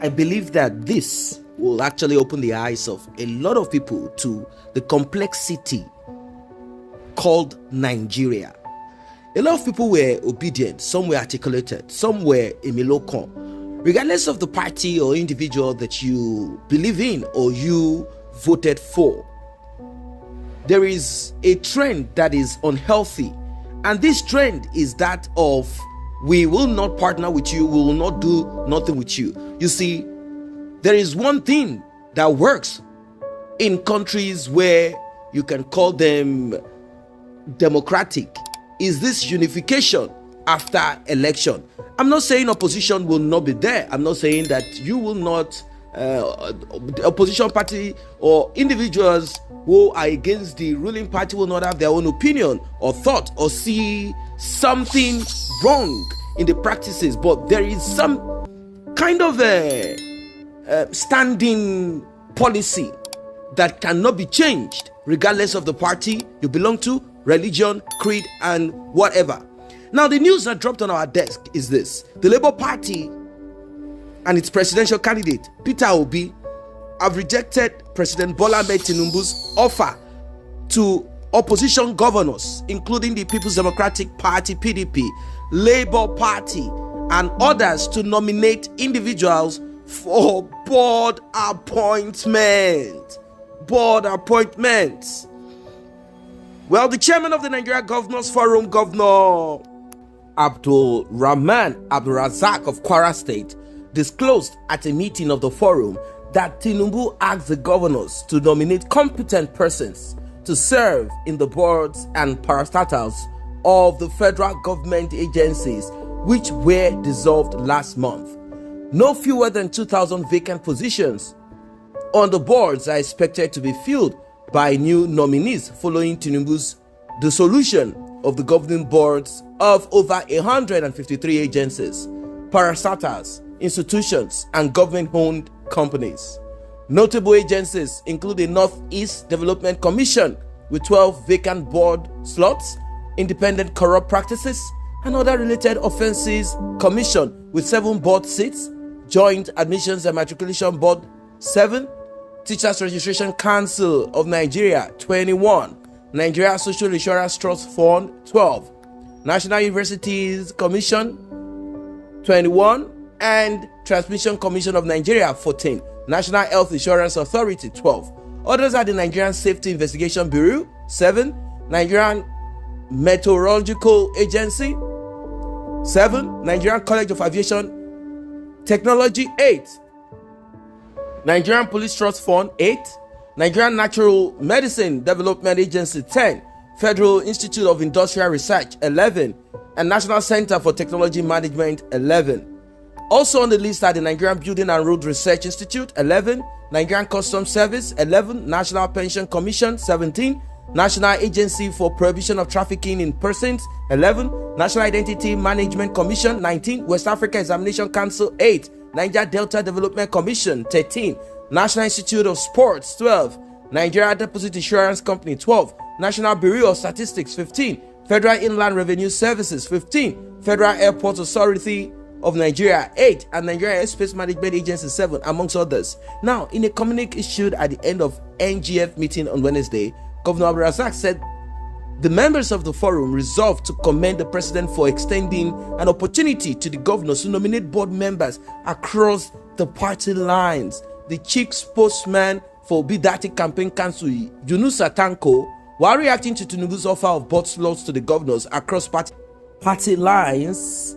I believe that this will actually open the eyes of a lot of people to the complexity called Nigeria. A lot of people were obedient, some were articulated, some were emilokon. Regardless of the party or individual that you believe in or you voted for, there is a trend that is unhealthy. And this trend is that of, we will not partner with you, we will not do nothing with you. You see, there is one thing that works in countries where you can call them democratic, is this unification after election. I'm not saying opposition will not be there. I'm not saying that you will not, the opposition party or individuals who are against the ruling party will not have their own opinion or thought or see something wrong in the practices, but there is some kind of a standing policy that cannot be changed regardless of the party you belong to, religion, creed, and whatever. Now, the news that dropped on our desk is this: the Labour Party and its presidential candidate, Peter Obi, have rejected President Bola Ahmed Tinubu's offer to opposition governors, including the People's Democratic Party, PDP, Labour Party, and others to nominate individuals for board appointment. Well, the chairman of the Nigeria Governors Forum, Governor Abdul Rahman Abdulrazak of Kwara State, disclosed at a meeting of the forum that Tinubu asked the governors to nominate competent persons to serve in the boards and parastatals of the federal government agencies which were dissolved last month. No fewer than 2,000 vacant positions on the boards are expected to be filled by new nominees following Tinubu's dissolution of the governing boards of over 153 agencies, parastatals, institutions, and government-owned companies. Notable agencies include the Northeast Development Commission with 12 vacant board slots, Independent Corrupt Practices and Other Related Offences Commission with 7 board seats, Joint Admissions and Matriculation Board 7, Teachers Registration Council of Nigeria 21, Nigeria Social Insurance Trust Fund 12, National Universities Commission 21, and Transmission Commission of Nigeria 14, National Health Insurance Authority 12. Others are the Nigerian Safety Investigation Bureau 7, Nigerian Meteorological Agency 7, Nigerian College of Aviation Technology 8, Nigerian Police Trust Fund 8, Nigerian Natural Medicine Development Agency 10, Federal Institute of Industrial Research 11, and National Center for Technology Management 11. Also on the list are the Nigerian Building and Road Research Institute 11, Nigerian Customs Service 11, National Pension Commission 17, National Agency for Prohibition of Trafficking in Persons 11, National Identity Management Commission 19, West Africa Examination Council 8, Niger Delta Development Commission 13, National Institute of Sports 12, Nigeria Deposit Insurance Company 12, National Bureau of Statistics 15, Federal Inland Revenue Services 15, Federal Airports Authority of Nigeria 8, and Nigeria Airspace Management Agency 7, amongst others. Now, in a communique issued at the end of NGF meeting on Wednesday, Governor Abdulrazak said the members of the forum resolved to commend the president for extending an opportunity to the governors to nominate board members across the party lines. The chief spokesman for Bidati Campaign Council, Yunusa Tanko, while reacting to Tinubu's offer of board slots to the governors across party lines,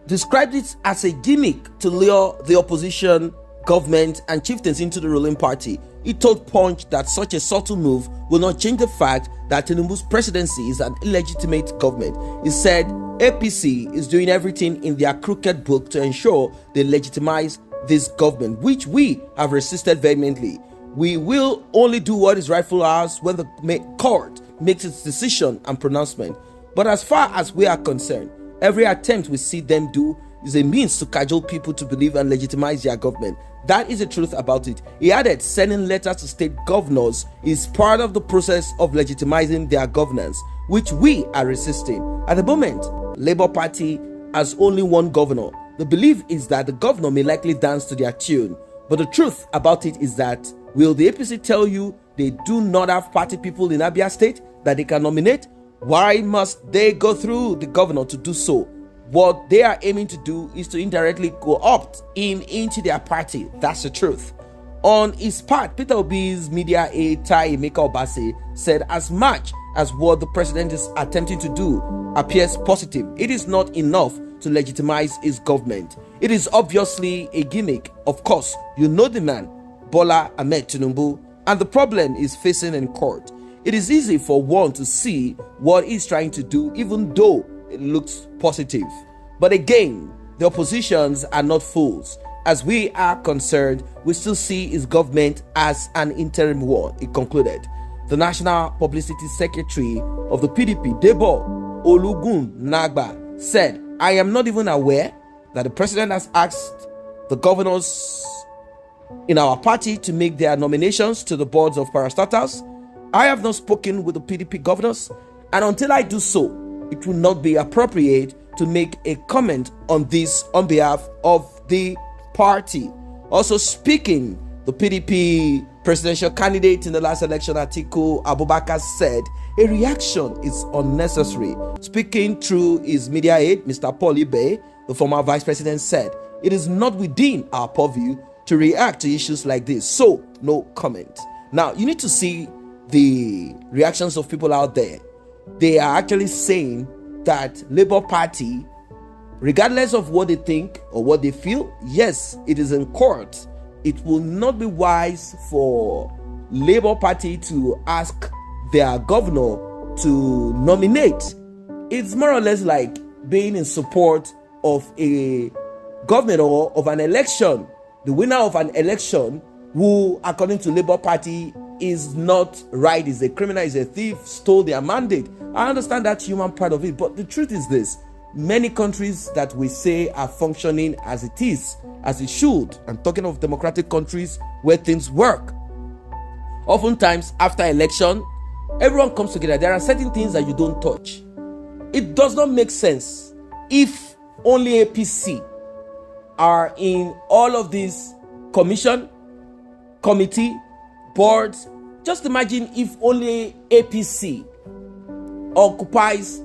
described it as a gimmick to lure the opposition, government, and chieftains into the ruling party. He told Punch that such a subtle move will not change the fact that Tinubu's presidency is an illegitimate government. He said APC is doing everything in their crooked book to ensure they legitimize this government, which we have resisted vehemently. We will only do what is rightful ours when the court makes its decision and pronouncement. But as far as we are concerned, every attempt we see them do is a means to cajole people to believe and legitimize their government. That is the truth about it. He added, sending letters to state governors is part of the process of legitimizing their governance, which we are resisting. At the moment, Labour Party has only one governor, The belief is that the governor may likely dance to their tune, but the truth about it is that will the APC tell you they do not have party people in Abia State that they can nominate? Why must they go through the governor to do so? What they are aiming to do is to indirectly co-opt him into their party. That's the truth. On his part, Peter Obi's media aide Tai Emeka Obase said as much as what the president is attempting to do appears positive, it is not enough to legitimize his government. It is obviously a gimmick. Of course, you know the man, Bola Ahmed Tinubu, and the problem is facing in court. It is easy for one to see what he's trying to do, even though it looks positive. But again, the oppositions are not fools. As we are concerned, we still see his government as an interim one, he concluded. The National Publicity Secretary of the PDP, Debo Olugun Nagba, said, I am not even aware that the president has asked the governors in our party to make their nominations to the boards of parastatals. I have not spoken with the PDP governors, and until I do so, it will not be appropriate to make a comment on this on behalf of the party. Also speaking, the PDP presidential candidate in the last election, Atiku Abubakar, said a reaction is unnecessary. Speaking through his media aide, Mr. Paul Ibe, the former vice president, said, it is not within our purview to react to issues like this, so no comment. Now, you need to see the reactions of people out there. They are actually saying that Labour Party, regardless of what they think or what they feel, yes, it is in court. It will not be wise for Labour Party to ask their governor to nominate. It's more or less like being in support of a government or of an election. The winner of an election who, according to Labour Party, is not right, is a criminal, is a thief, stole their mandate. I understand that human part of it, but the truth is this: many countries that we say are functioning as it is, as it should, I'm talking of democratic countries where things work, oftentimes after election, everyone comes together. There are certain things that you don't touch. It does not make sense if only APC are in all of these commission, committee, boards. Just imagine if only APC occupies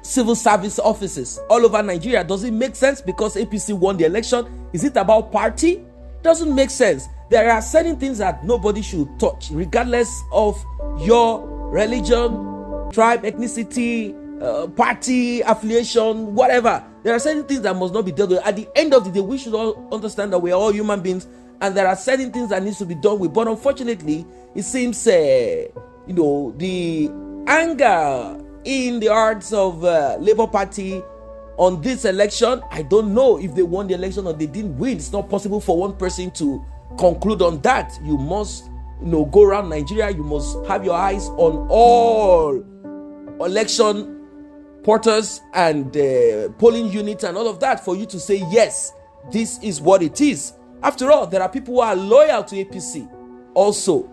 civil service offices all over Nigeria. Does it make sense because APC won the election? Is it about party? Doesn't make sense. There are certain things that nobody should touch, regardless of your religion, tribe, ethnicity, party, affiliation, whatever. There are certain things that must not be dealt with. At the end of the day, we should all understand that we are all human beings, and there are certain things that needs to be done with. But unfortunately, it seems the anger in the hearts of Labour Party on this election, I don't know if they won the election or they didn't win. It's not possible for one person to conclude on that. You must go around Nigeria. You must have your eyes on all election porters and polling units and all of that for you to say, yes, this is what it is. After all, there are people who are loyal to APC also,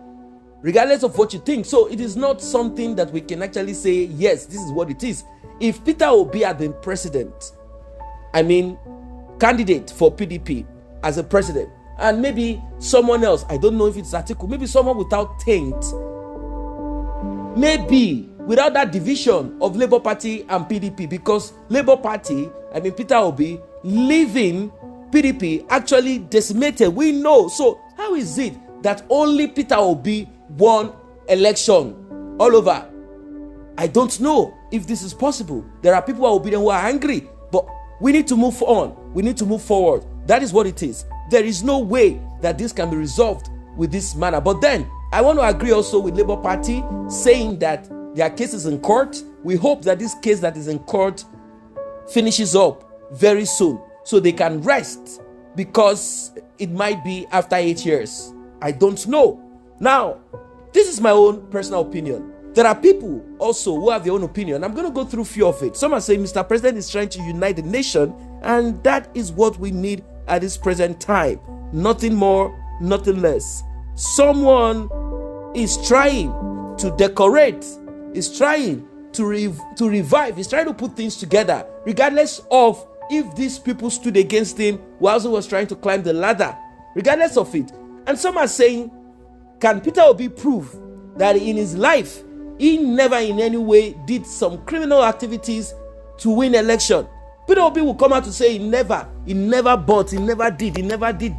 regardless of what you think. So it is not something that we can actually say, yes, this is what it is. If Peter Obi had been president, candidate for PDP as a president, and maybe someone else, I don't know if it's Atiku, maybe someone without taint, maybe without that division of Labour Party and PDP, because Labour Party, Peter Obi, leaving PDP actually decimated. We know. So how is it that only Peter Obi won election all over? I don't know if this is possible. There are people who are obedient who are angry, but we need to move on. We need to move forward. That is what it is. There is no way that this can be resolved with this manner. But then I want to agree also with Labour Party saying that their case is in court. We hope that this case that is in court finishes up very soon so they can rest, because it might be after 8 years. I don't know. Now, this is my own personal opinion. There are people also who have their own opinion. I'm going to go through a few of it. Some are saying Mr. President is trying to unite the nation, and that is what we need at this present time. Nothing more, nothing less. Someone is trying to decorate, is trying to revive, is trying to put things together, regardless of if these people stood against him whilst he was trying to climb the ladder, regardless of it. And some are saying, can Peter Obi prove that in his life, he never in any way did some criminal activities to win election? Peter Obi will come out to say he never bought, he never did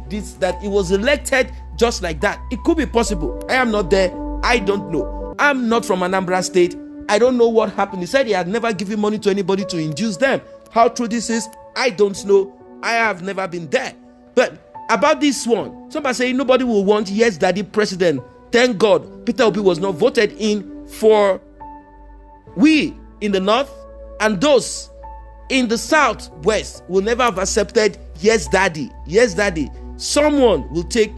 this, that he was elected just like that. It could be possible. I am not there. I don't know. I'm not from Anambra State. I don't know what happened. He said he had never given money to anybody to induce them. How true this is, I don't know. I have never been there. But about this one, somebody saying nobody will want Yes Daddy president. Thank God Peter Obi was not voted in for we in the north, and those in the southwest will never have accepted Yes Daddy. Yes Daddy. Someone will take,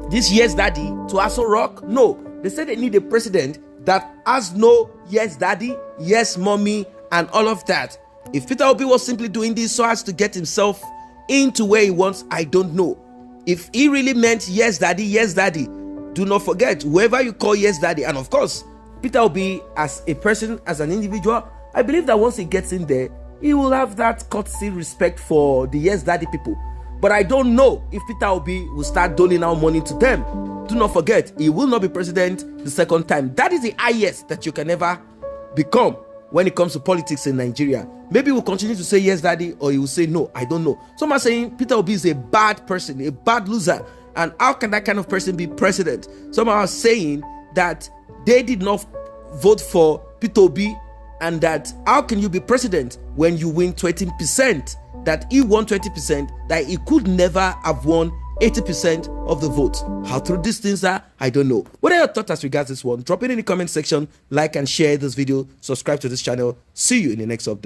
this Yes Daddy to Aso Rock. No, they said they need a president that has no Yes Daddy, Yes Mommy, and all of that. If Peter Obi was simply doing this so as to get himself into where he wants, I don't know. If he really meant Yes Daddy, do not forget, whoever you call Yes Daddy, and of course, Peter Obi as a person, as an individual, I believe that once he gets in there, he will have that courtesy respect for the Yes Daddy people. But I don't know if Peter Obi will start doling out money to them. Do not forget, he will not be president the second time. That is the highest that you can ever become when it comes to politics in Nigeria. Maybe we'll continue to say Yes Daddy, or he will say no. I don't know. Some are saying Peter Obi is a bad person, a bad loser. And how can that kind of person be president? Some are saying that they did not vote for Peter Obi, and that how can you be president when you win 20%? That he won 20%, that he could never have won 80% of the vote. How true these things are, I don't know. What are your thoughts as regards this one? Drop it in the comment section, like and share this video, subscribe to this channel. See you in the next update.